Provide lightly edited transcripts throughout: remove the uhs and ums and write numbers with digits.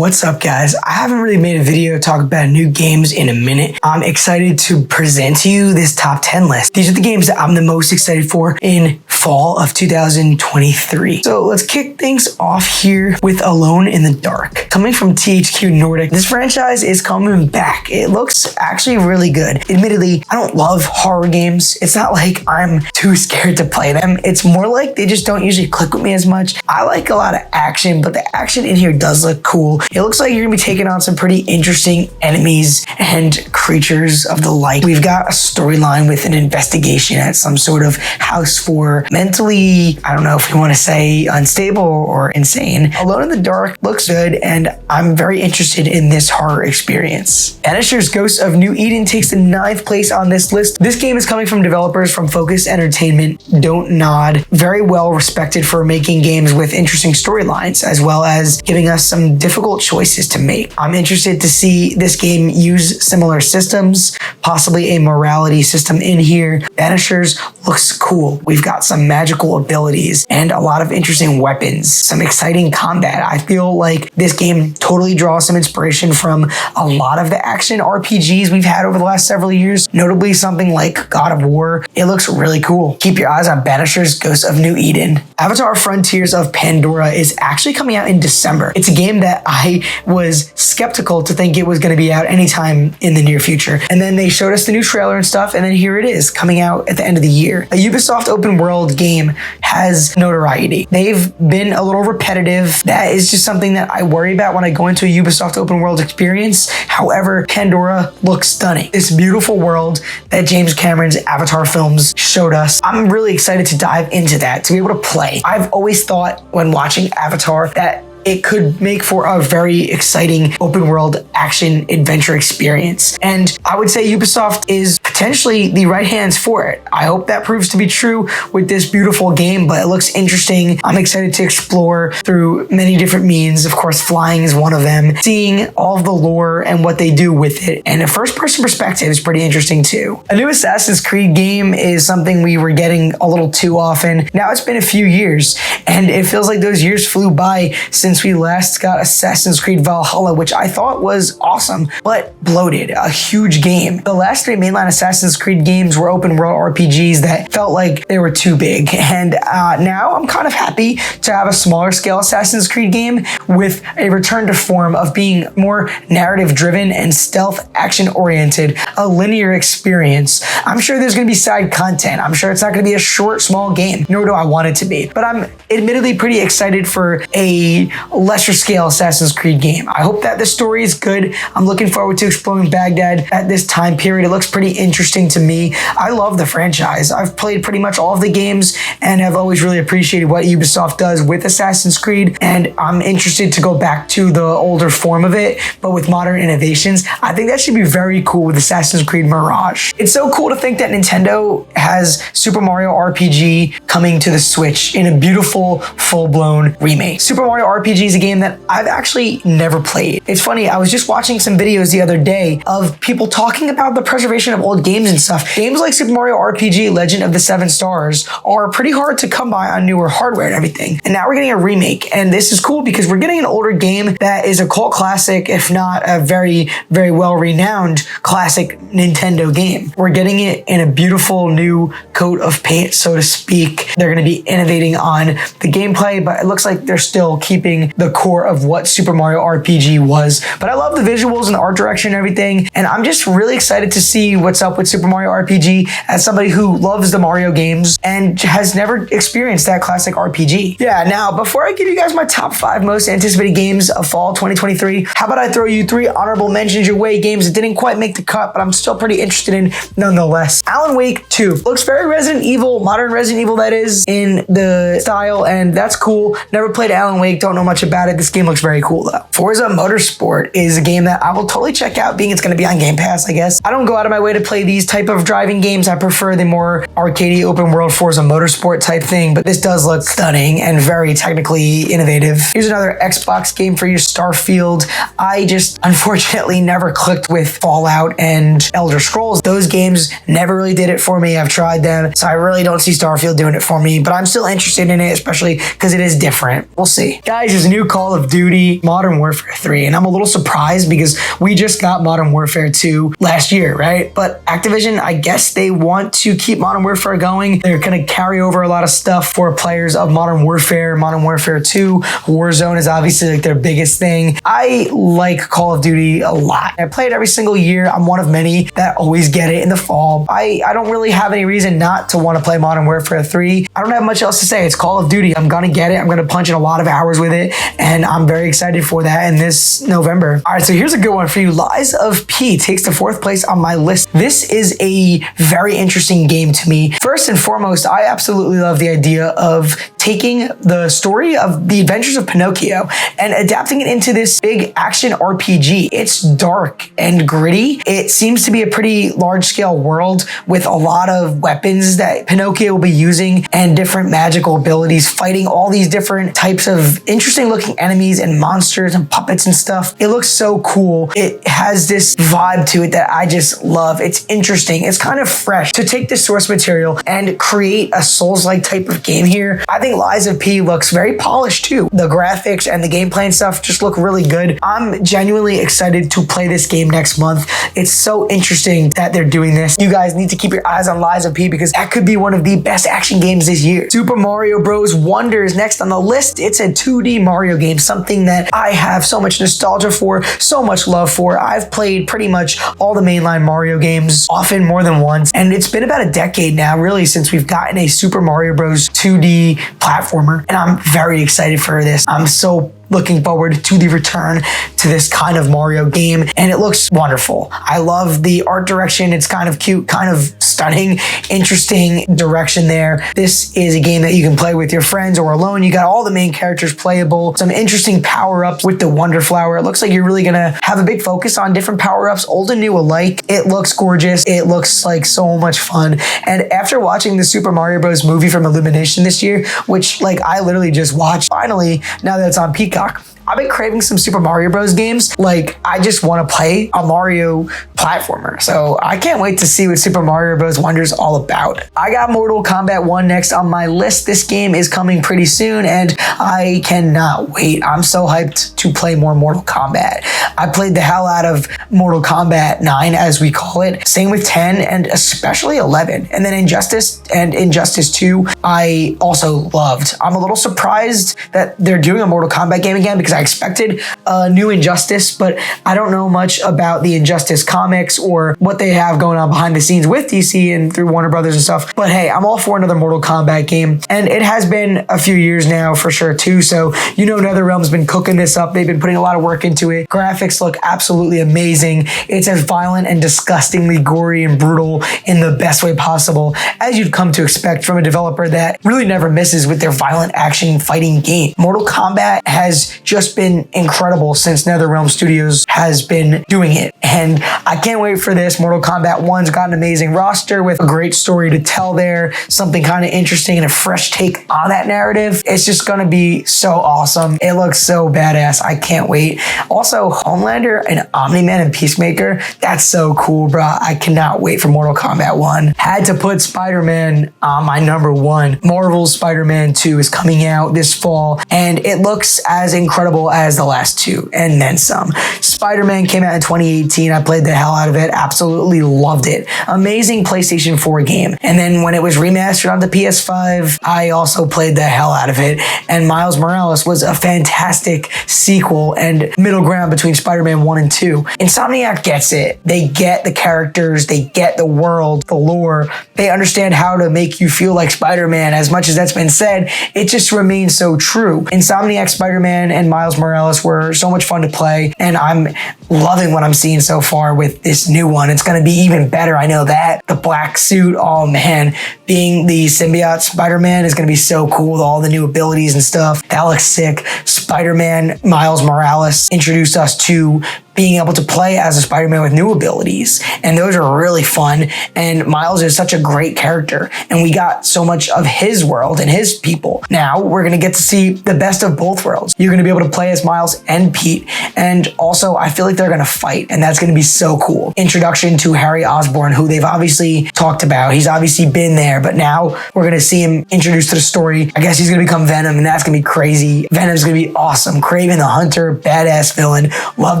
What's up, guys? I haven't really made a video talk about new games in a minute. I'm excited to present to you this top 10 list. These are the games that I'm the most excited for in fall of 2023. So let's kick things off here with Alone in the Dark. Coming from THQ Nordic, this franchise is coming back. It looks actually really good. Admittedly, I don't love horror games. It's not like I'm too scared to play them. It's more like they just don't usually click with me as much. I like a lot of action, but the action in here does look cool. It looks like you're gonna be taking on some pretty interesting enemies and creatures of the light. We've got a storyline with an investigation at some sort of house for mentally, I don't know if you want to say unstable or insane. Alone in the Dark looks good, and I'm very interested in this horror experience. BANISHERS Ghosts of New Eden takes the 9th place on this list. This game is coming from developers from Focus Entertainment, Don't Nod, very well respected for making games with interesting storylines, as well as giving us some difficult choices to make. I'm interested to see this game use similar systems, possibly a morality system in here. BANISHERS looks cool. We've got some magical abilities and a lot of interesting weapons, some exciting combat. I feel like this game totally draws some inspiration from a lot of the action RPGs we've had over the last several years, notably something like God of War. It looks really cool. Keep your eyes on BANISHERS Ghosts of New Eden. Avatar Frontiers of Pandora is actually coming out in December. It's a game that I was skeptical to think it was going to be out anytime in the near future. And then they showed us the new trailer and stuff, and then here it is coming out at the end of the year. A Ubisoft open world game has notoriety. They've been a little repetitive. That is just something that I worry about when I go into a Ubisoft open world experience. However, Pandora looks stunning. This beautiful world that James Cameron's Avatar films showed us. I'm really excited to dive into that, to be able to play. I've always thought when watching Avatar that it could make for a very exciting open world action adventure experience. And I would say Ubisoft is potentially the right hands for it. I hope that proves to be true with this beautiful game, but it looks interesting. I'm excited to explore through many different means. Of course, flying is one of them. Seeing all of the lore and what they do with it. And a first-person perspective is pretty interesting too. A new Assassin's Creed game is something we were getting a little too often. Now it's been a few years, and it feels like those years flew by since we last got Assassin's Creed Valhalla, which I thought was awesome, but bloated, a huge game. The last 3 mainline Assassin's Creed games were open world RPGs that felt like they were too big. And now I'm kind of happy to have a smaller scale Assassin's Creed game with a return to form of being more narrative driven and stealth action oriented, a linear experience. I'm sure there's going to be side content. I'm sure it's not going to be a short, small game, nor do I want it to be. But I'm admittedly pretty excited for a lesser scale Assassin's Creed game. I hope that the story is good. I'm looking forward to exploring Baghdad at this time period. It looks pretty interesting to me. I love the franchise. I've played pretty much all of the games and have always really appreciated what Ubisoft does with Assassin's Creed, and I'm interested to go back to the older form of it, but with modern innovations. I think that should be very cool with Assassin's Creed Mirage. It's so cool to think that Nintendo has Super Mario RPG coming to the Switch in a beautiful, full-blown remake. Super Mario RPG is a game that I've actually never played. It's funny, I was just watching some videos the other day of people talking about the preservation of old games and stuff. Games like Super Mario RPG Legend of the Seven Stars are pretty hard to come by on newer hardware and everything. And now we're getting a remake, and this is cool because we're getting an older game that is a cult classic, if not a very, very well-renowned classic Nintendo game. We're getting it in a beautiful new coat of paint, so to speak. They're going to be innovating on the gameplay, but it looks like they're still keeping the core of what Super Mario RPG was. But I love the visuals and the art direction and everything, and I'm just really excited to see what's up with Super Mario RPG as somebody who loves the Mario games and has never experienced that classic RPG. Yeah, now before I give you guys my top 5 most anticipated games of fall 2023, how about I throw you 3 honorable mentions your way, games that didn't quite make the cut, but I'm still pretty interested in nonetheless. Alan Wake 2 looks very Resident Evil, modern Resident Evil that is, in the style, and that's cool. Never played Alan Wake, don't know much about it. This game looks very cool though. Forza Motorsport is a game that I will totally check out, being it's going to be on Game Pass, I guess. I don't go out of my way to play these type of driving games. I prefer the more arcadey open world Forza Motorsport type thing, but this does look stunning and very technically innovative. Here's another Xbox game for you, Starfield. I just unfortunately never clicked with Fallout and Elder Scrolls. Those games never really did it for me. I've tried them, so I really don't see Starfield doing it for me, but I'm still interested in it, especially because it is different. We'll see. Guys, there's a new Call of Duty Modern Warfare 3, and I'm a little surprised because we just got Modern Warfare 2 last year, right? But Activision, I guess they want to keep Modern Warfare going. They're going to carry over a lot of stuff for players of Modern Warfare 2. Warzone is obviously like their biggest thing. I like Call of Duty a lot. I play it every single year. I'm one of many that always get it in the fall. I don't really have any reason not to want to play Modern Warfare 3. I don't have much else to say. It's Call of Duty. I'm going to get it. I'm going to punch in a lot of hours with it, and I'm very excited for that in this November. All right, so here's a good one for you. Lies of P takes the 4th place on my list. This is a very interesting game to me. First and foremost, I absolutely love the idea of taking the story of the adventures of Pinocchio and adapting it into this big action RPG. It's dark and gritty. It seems to be a pretty large-scale world with a lot of weapons that Pinocchio will be using and different magical abilities, fighting all these different types of interesting-looking enemies and monsters and puppets and stuff. It looks so cool. It has this vibe to it that I just love. It's interesting. It's kind of fresh. To take the source material and create a Souls-like type of game here, I think Lies of P looks very polished too. The graphics and the gameplay and stuff just look really good. I'm genuinely excited to play this game next month. It's so interesting that they're doing this. You guys need to keep your eyes on Lies of P because that could be one of the best action games this year. Super Mario Bros. Wonder is next on the list. It's a 2D Mario game, something that I have so much nostalgia for, so much love for. I've played pretty much all the mainline Mario games, often more than once, and it's been about a decade now, really, since we've gotten a Super Mario Bros. 2D platformer, and I'm very excited for this. I'm so looking forward to the return to this kind of Mario game, and it looks wonderful. I love the art direction. It's kind of cute, kind of stunning, interesting direction there. This is a game that you can play with your friends or alone. You got all the main characters playable, some interesting power-ups with the Wonder Flower. It looks like you're really gonna have a big focus on different power-ups, old and new alike. It looks gorgeous. It looks like so much fun. And after watching the Super Mario Bros. Movie from Illumination this year, which like I literally just watched finally, now that it's on Peacock, I've been craving some Super Mario Bros. Games. Like, I just want to play a Mario platformer. So I can't wait to see what Super Mario Bros. Wonder is all about. I got Mortal Kombat 1 next on my list. This game is coming pretty soon, and I cannot wait. I'm so hyped to play more Mortal Kombat. I played the hell out of Mortal Kombat 9, as we call it. Same with 10, and especially 11. And then Injustice and Injustice 2, I also loved. I'm a little surprised that they're doing a Mortal Kombat game again because I expected a new Injustice, but I don't know much about the Injustice comics or what they have going on behind the scenes with DC and through Warner Brothers and stuff. But hey, I'm all for another Mortal Kombat game, and it has been a few years now for sure too. So you know NetherRealm's been cooking this up. They've been putting a lot of work into it. Graphics look absolutely amazing. It's as violent and disgustingly gory and brutal in the best way possible as you'd come to expect from a developer that really never misses with their violent action fighting game. Mortal Kombat has just been incredible since NetherRealm Studios has been doing it, and I can't wait for this. Mortal Kombat 1's got an amazing roster with a great story to tell there, something kind of interesting and a fresh take on that narrative. It's just gonna be so awesome. It looks so badass. I can't wait. Also, Homelander and Omni-Man and Peacemaker, that's so cool, bro. I cannot wait for Mortal Kombat 1. Had to put Spider-Man on my number 1. Marvel's Spider-Man 2 is coming out this fall, and it looks as incredible as the last two, and then some. Spider-Man came out in 2018. I played the hell out of it. Absolutely loved it. Amazing PlayStation 4 game. And then when it was remastered on the PS5, I also played the hell out of it. And Miles Morales was a fantastic sequel and middle ground between Spider-Man 1 and 2. Insomniac gets it. They get the characters. They get the world, the lore. They understand how to make you feel like Spider-Man. As much as that's been said, it just remains so true. Insomniac Spider-Man and Miles Morales were so much fun to play, and I'm loving what I'm seeing so far with this new one. It's going to be even better, I know that. The black suit, oh man, being the symbiote Spider-Man is going to be so cool with all the new abilities and stuff. That looks sick. Spider-Man Miles Morales introduced us to being able to play as a Spider-Man with new abilities. And those are really fun. And Miles is such a great character. And we got so much of his world and his people. Now we're going to get to see the best of both worlds. You're going to be able to play as Miles and Pete. And also, I feel like they're going to fight. And that's going to be so cool. Introduction to Harry Osborn, who they've obviously talked about. He's obviously been there, but now we're going to see him introduced to the story. I guess he's going to become Venom, and that's going to be crazy. Venom's going to be awesome. Kraven the Hunter, badass villain. Love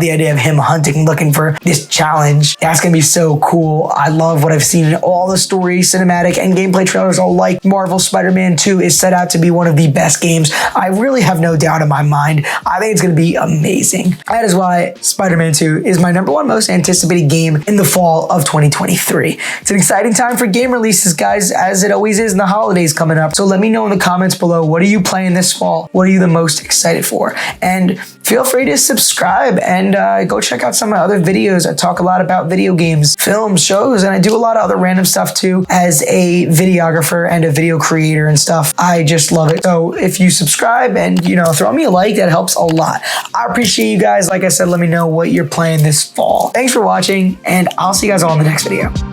the idea of him hunting, looking for this challenge. That's going to be so cool. I love what I've seen in all the story, cinematic, and gameplay trailers alike. Marvel Spider-Man 2 is set out to be one of the best games. I really have no doubt in my mind. I think it's going to be amazing. That is why Spider-Man 2 is my #1 most anticipated game in the fall of 2023. It's an exciting time for game releases, guys, as it always is in the holidays coming up. So let me know in the comments below, what are you playing this fall? What are you the most excited for? And feel free to subscribe and go check out some of my other videos. I talk a lot about video games, films, shows, and I do a lot of other random stuff too as a videographer and a video creator and stuff. I just love it. So if you subscribe and, you know, throw me a like, that helps a lot. I appreciate you guys. Like I said, let me know what you're playing this fall. Thanks for watching, and I'll see you guys all in the next video.